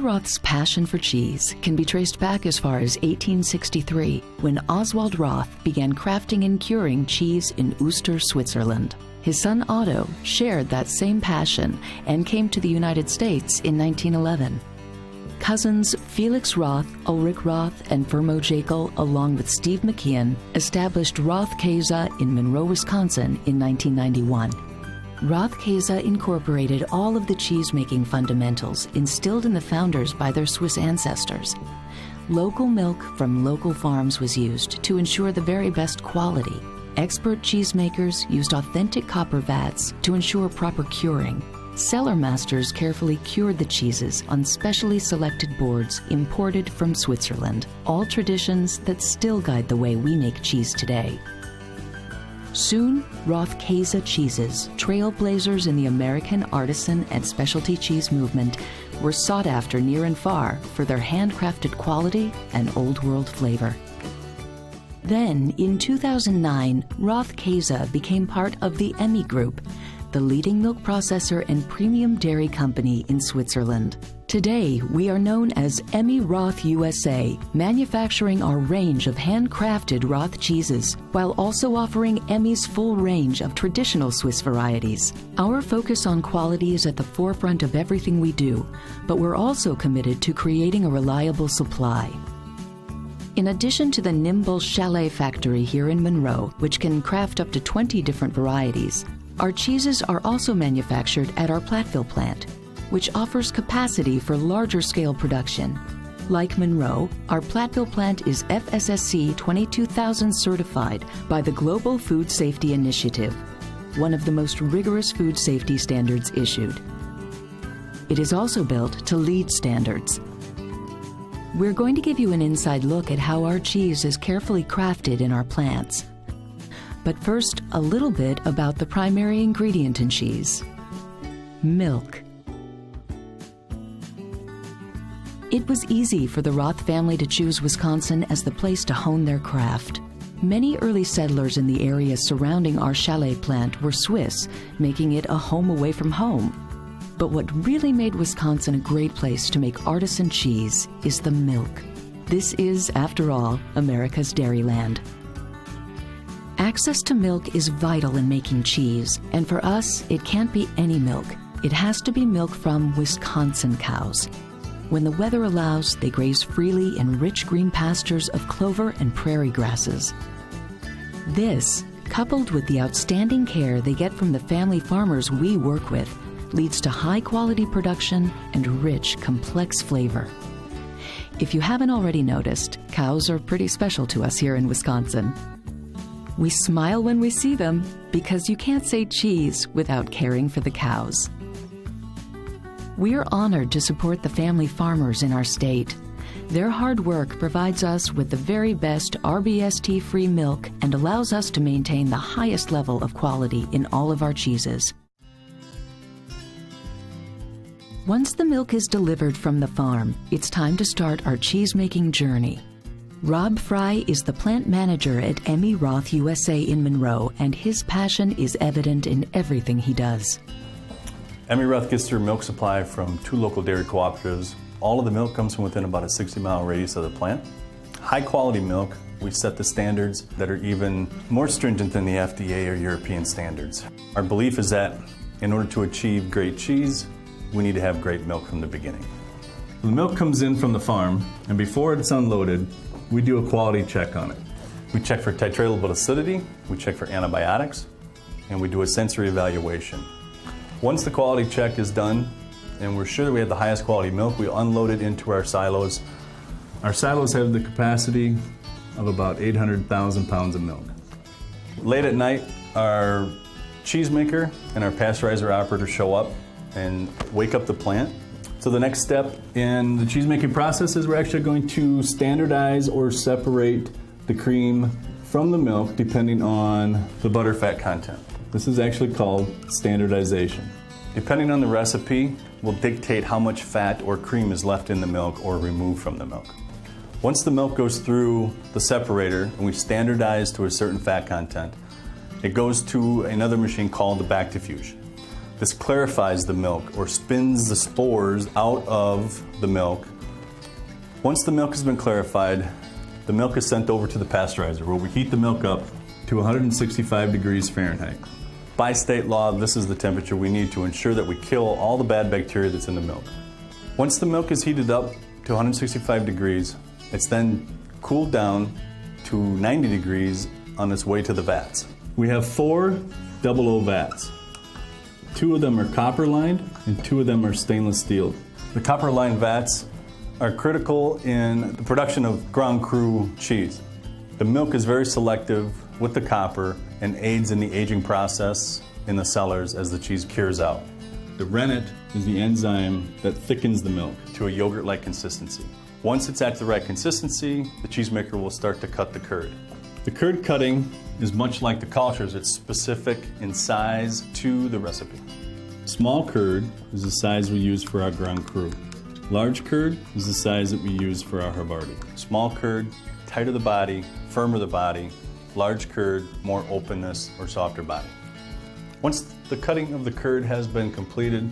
Roth's passion for cheese can be traced back as far as 1863, when Oswald Roth began crafting and curing cheese in Uster, Switzerland. His son Otto shared that same passion and came to the United States in 1911. Cousins Felix Roth, Ulrich Roth, and Fermo Jekyll, along with Steve McKeon, established Roth Käse in Monroe, Wisconsin in 1991. Roth Käse incorporated all of the cheese-making fundamentals instilled in the founders by their Swiss ancestors. Local milk from local farms was used to ensure the very best quality. Expert cheesemakers used authentic copper vats to ensure proper curing. Cellar masters carefully cured the cheeses on specially selected boards imported from Switzerland, all traditions that still guide the way we make cheese today. Soon, Roth Käse cheeses, trailblazers in the American artisan and specialty cheese movement, were sought after near and far for their handcrafted quality and old-world flavor. Then, in 2009, Roth Käse became part of the Emmi Group, the leading milk processor and premium dairy company in Switzerland. Today, we are known as Emmi Roth USA, manufacturing our range of handcrafted Roth cheeses, while also offering Emmi's full range of traditional Swiss varieties. Our focus on quality is at the forefront of everything we do, but we're also committed to creating a reliable supply. In addition to the nimble Chalet factory here in Monroe, which can craft up to 20 different varieties, our cheeses are also manufactured at our Platteville plant, which offers capacity for larger scale production. Like Monroe, our Platteville plant is FSSC 22000 certified by the Global Food Safety Initiative, one of the most rigorous food safety standards issued. It is also built to LEED standards. We're going to give you an inside look at how our cheese is carefully crafted in our plants. But first, a little bit about the primary ingredient in cheese: milk. It was easy for the Roth family to choose Wisconsin as the place to hone their craft. Many early settlers in the area surrounding our Chalet plant were Swiss, making it a home away from home. But what really made Wisconsin a great place to make artisan cheese is the milk. This is, after all, America's dairyland. Access to milk is vital in making cheese, and for us, it can't be any milk. It has to be milk from Wisconsin cows. When the weather allows, they graze freely in rich green pastures of clover and prairie grasses. This, coupled with the outstanding care they get from the family farmers we work with, leads to high-quality production and rich, complex flavor. If you haven't already noticed, cows are pretty special to us here in Wisconsin. We smile when we see them because you can't say cheese without caring for the cows. We are honored to support the family farmers in our state. Their hard work provides us with the very best RBST-free milk and allows us to maintain the highest level of quality in all of our cheeses. Once the milk is delivered from the farm, it's time to start our cheese-making journey. Rob Fry is the plant manager at Emmi Roth USA in Monroe, and his passion is evident in everything he does. Emmi Roth gets their milk supply from 2 local dairy cooperatives. All of the milk comes from within about a 60-mile radius of the plant. High quality milk, we set the standards that are even more stringent than the FDA or European standards. Our belief is that in order to achieve great cheese, we need to have great milk from the beginning. The milk comes in from the farm, and before it's unloaded, we do a quality check on it. We check for titratable acidity, we check for antibiotics, and we do a sensory evaluation. Once the quality check is done, and we're sure that we have the highest quality milk, we unload it into our silos. Our silos have the capacity of about 800,000 pounds of milk. Late at night, our cheesemaker and our pasteurizer operator show up and wake up the plant. So the next step in the cheesemaking process is we're actually going to standardize or separate the cream from the milk depending on the butterfat content. This is actually called standardization. Depending on the recipe, will dictate how much fat or cream is left in the milk or removed from the milk. Once the milk goes through the separator and we standardize to a certain fat content, it goes to another machine called the back diffusion. This clarifies the milk or spins the spores out of the milk. Once the milk has been clarified, the milk is sent over to the pasteurizer where we heat the milk up to 165 degrees Fahrenheit. By state law, this is the temperature we need to ensure that we kill all the bad bacteria that's in the milk. Once the milk is heated up to 165 degrees, it's then cooled down to 90 degrees on its way to the vats. We have 4 00 vats. 2 of them are copper lined and 2 of them are stainless steel. The copper lined vats are critical in the production of Grand Cru cheese. The milk is very selective with the copper and aids in the aging process in the cellars as the cheese cures out. The rennet is the enzyme that thickens the milk to a yogurt-like consistency. Once it's at the right consistency, the cheesemaker will start to cut the curd. The curd cutting is much like the cultures. It's specific in size to the recipe. Small curd is the size we use for our Grand Cru. Large curd is the size that we use for our Havarti. Small curd, tighter the body, firmer the body. Large curd, more openness or softer body. Once the cutting of the curd has been completed,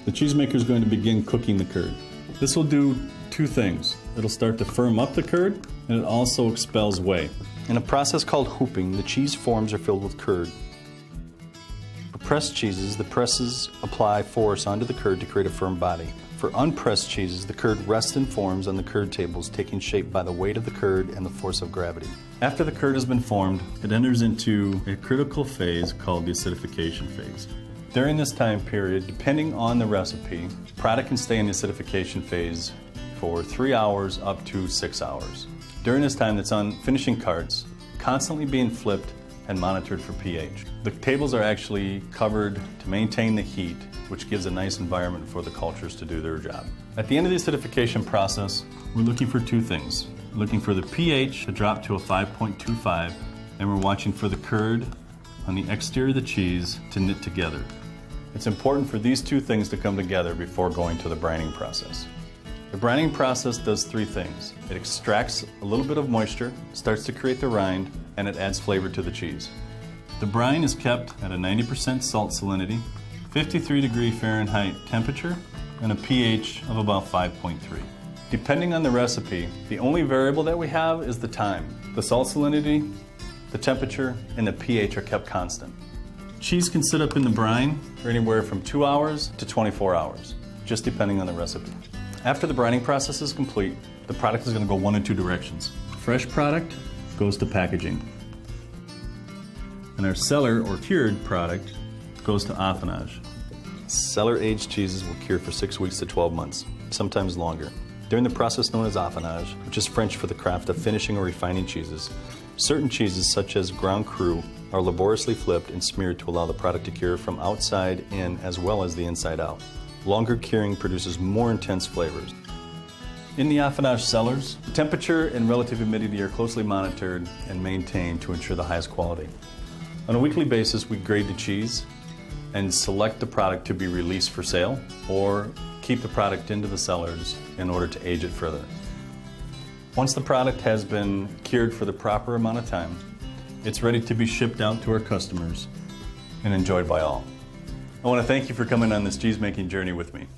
the cheesemaker is going to begin cooking the curd. This will do 2 things. It'll start to firm up the curd, and it also expels whey. In a process called hooping, the cheese forms are filled with curd. For pressed cheeses, the presses apply force onto the curd to create a firm body. For unpressed cheeses, the curd rests and forms on the curd tables, taking shape by the weight of the curd and the force of gravity. After the curd has been formed, it enters into a critical phase called the acidification phase. During this time period, depending on the recipe, the product can stay in the acidification phase for 3 hours up to 6 hours. During this time, it's on finishing carts, constantly being flipped and monitored for pH. The tables are actually covered to maintain the heat, which gives a nice environment for the cultures to do their job. At the end of the acidification process, we're looking for 2 things. We're looking for the pH to drop to a 5.25, and we're watching for the curd on the exterior of the cheese to knit together. It's important for these 2 things to come together before going to the brining process. The brining process does 3 things. It extracts a little bit of moisture, starts to create the rind, and it adds flavor to the cheese. The brine is kept at a 90% salt salinity, 53 degree Fahrenheit temperature, and a pH of about 5.3. Depending on the recipe, the only variable that we have is the time. The salt salinity, the temperature, and the pH are kept constant. Cheese can sit up in the brine for anywhere from 2 hours to 24 hours, just depending on the recipe. After the brining process is complete, the product is going to go 1 of 2 directions. Fresh product goes to packaging, and our cellar or cured product goes to affinage. Cellar-aged cheeses will cure for 6 weeks to 12 months, sometimes longer. During the process known as affinage, which is French for the craft of finishing or refining cheeses, certain cheeses such as Grand Cru are laboriously flipped and smeared to allow the product to cure from outside in as well as the inside out. Longer curing produces more intense flavors. In the affinage cellars, temperature and relative humidity are closely monitored and maintained to ensure the highest quality. On a weekly basis, we grade the cheese and select the product to be released for sale or keep the product into the cellars in order to age it further. Once the product has been cured for the proper amount of time, it's ready to be shipped out to our customers and enjoyed by all. I want to thank you for coming on this cheese-making journey with me.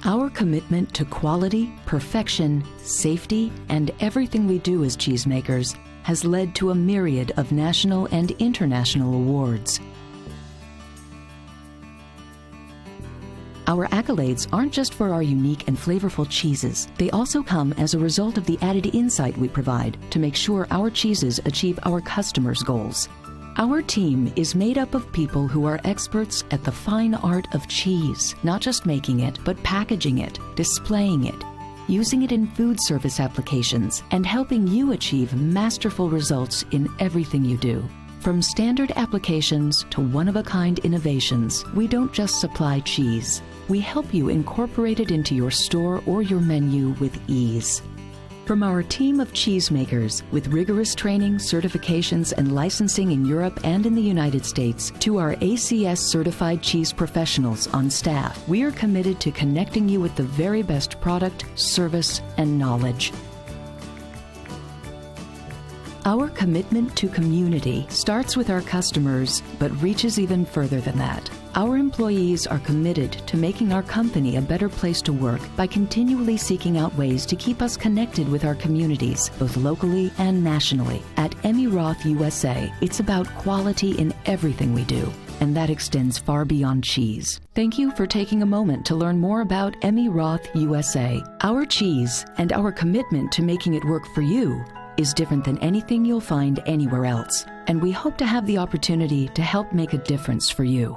Our commitment to quality, perfection, safety, and everything we do as cheesemakers has led to a myriad of national and international awards. Our accolades aren't just for our unique and flavorful cheeses. They also come as a result of the added insight we provide to make sure our cheeses achieve our customers' goals. Our team is made up of people who are experts at the fine art of cheese, not just making it, but packaging it, displaying it, using it in food service applications, and helping you achieve masterful results in everything you do. From standard applications to one-of-a-kind innovations, we don't just supply cheese. We help you incorporate it into your store or your menu with ease. From our team of cheesemakers with rigorous training, certifications, and licensing in Europe and in the United States, to our ACS certified cheese professionals on staff, we are committed to connecting you with the very best product, service, and knowledge. Our commitment to community starts with our customers, but reaches even further than that. Our employees are committed to making our company a better place to work by continually seeking out ways to keep us connected with our communities, both locally and nationally. At Emmi Roth USA, it's about quality in everything we do, and that extends far beyond cheese. Thank you for taking a moment to learn more about Emmi Roth USA. Our cheese and our commitment to making it work for you is different than anything you'll find anywhere else, and we hope to have the opportunity to help make a difference for you.